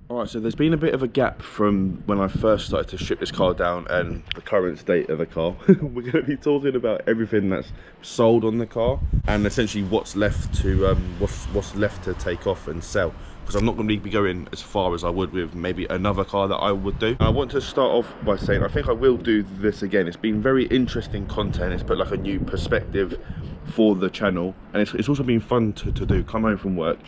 Alright, so there's been a bit of a gap from when I first started to strip this car down and the current state of the car. We're going to be talking about everything that's sold on the car and essentially what's left to what's left to take off and sell. Because I'm not going to be going as far as I would with maybe another car that I would do. I want to start off by saying I think I will do this again. It's been very interesting content. It's put like a new perspective for the channel, and it's also been fun to do. Come home from work,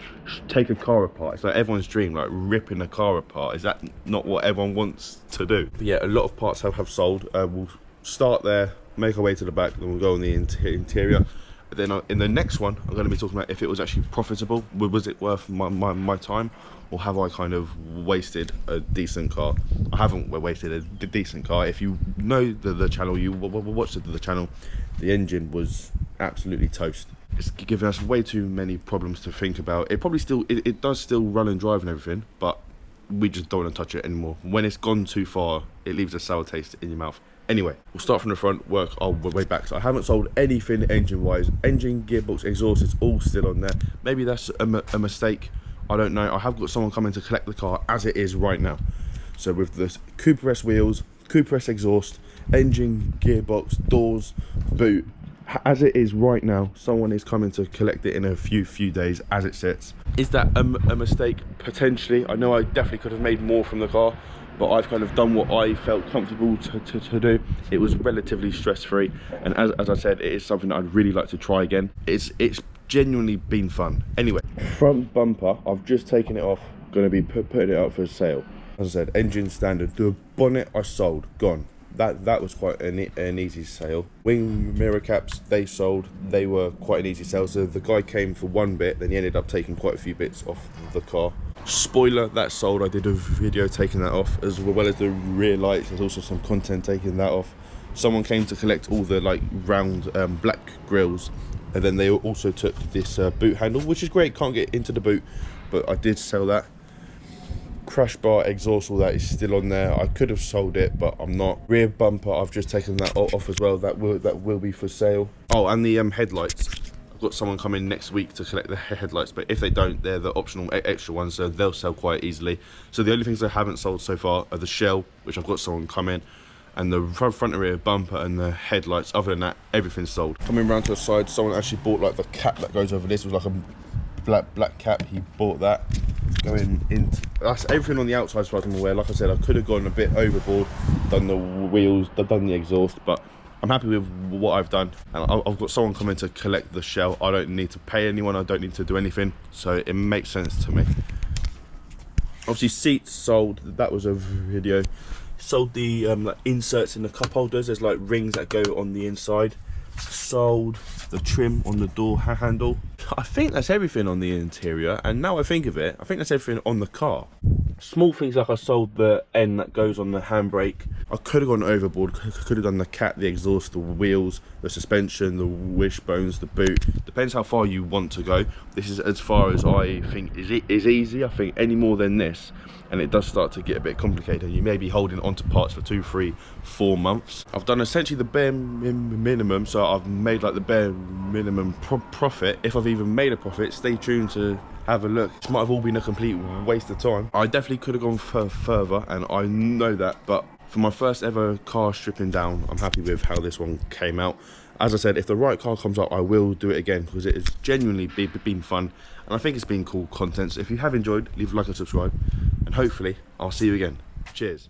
take a car apart. It's like everyone's dream, like ripping a car apart. Is that not what everyone wants to do? But yeah, a lot of parts have sold. We'll start there, make our way to the back, then we'll go on the interior. Then in the next one, I'm going to be talking about if it was actually profitable. Was it worth my time, or have I kind of wasted a decent car? I haven't wasted a decent car. If you know the channel, you watched the channel, the engine was absolutely toast. It's given us way too many problems to think about. It probably still, it does still run and drive and everything, but we just don't want to touch it anymore. When it's gone too far, it leaves a sour taste in your mouth. Anyway, we'll start from the front, work our way back. So I haven't sold anything engine-wise. Engine, gearbox, exhaust, it's all still on there. Maybe that's a mistake. I don't know. I have got someone coming to collect the car as it is right now. So with the Cooper S wheels, Cooper S exhaust, engine, gearbox, doors, boot, as it is right now, someone is coming to collect it in a few days as it sits. Is that a mistake? Potentially. I know I definitely could have made more from the car, but I've kind of done what I felt comfortable to do. It was relatively stress-free, and as I said, it is something that I'd really like to try again. It's genuinely been fun. Anyway, front bumper, I've just taken it off, going to be putting it up for sale. As I said, engine standard. The bonnet I sold, gone. That was quite an easy sale. Wing mirror caps, they sold. They were quite an easy sale. So the guy came for one bit, then he ended up taking quite a few bits off the car. Spoiler, that sold. I did a video taking that off, as well as the rear lights. There's also some content taking that off. Someone came to collect all the like round black grills, and then they also took this boot handle, which is great. Can't get into the boot, but I did sell that. Crash bar, exhaust, all that is still on there. I could have sold it, but I'm not. Rear bumper, I've just taken that off as well. That will be for sale. Oh, and the headlights. I've got someone coming next week to collect the headlights, but if they don't, they're the optional extra ones, so they'll sell quite easily. So the only things I haven't sold so far are the shell, which I've got someone coming, and the front and rear bumper and the headlights. Other than that, everything's sold. Coming around to the side, someone actually bought like the cap that goes over this. It was like a black cap. He bought that. Going into, that's everything on the outside as far as I'm aware. Like I said, I could have gone a bit overboard, done the wheels, done the exhaust, but I'm happy with what I've done. And I've got someone coming to collect the shell. I don't need to pay anyone, I don't need to do anything, so it makes sense to me. Obviously seats sold, that was a video. Sold the like inserts in the cup holders. There's like rings that go on the inside. Sold the trim on the door handle. I think that's everything on the interior, and now I think of it, I think that's everything on the car. Small things like I sold the end that goes on the handbrake. I could have gone overboard, could have done the cat, the exhaust, the wheels, the suspension, the wishbones, the boot. Depends how far you want to go. This is as far as I think is easy. I think any more than this, and it does start to get a bit complicated. You may be holding onto parts for 2, 3, 4 months. I've done essentially the bare minimum, so I've made like the bare minimum profit. If I've even made a profit, stay tuned to have a look. This might have all been a complete waste of time. I definitely could have gone further, and I know that, but for my first ever car stripping down, I'm happy with how this one came out. As I said, if the right car comes up, I will do it again, because it has genuinely been fun, and I think it's been cool content. So if you have enjoyed, leave a like and subscribe, and hopefully I'll see you again. Cheers.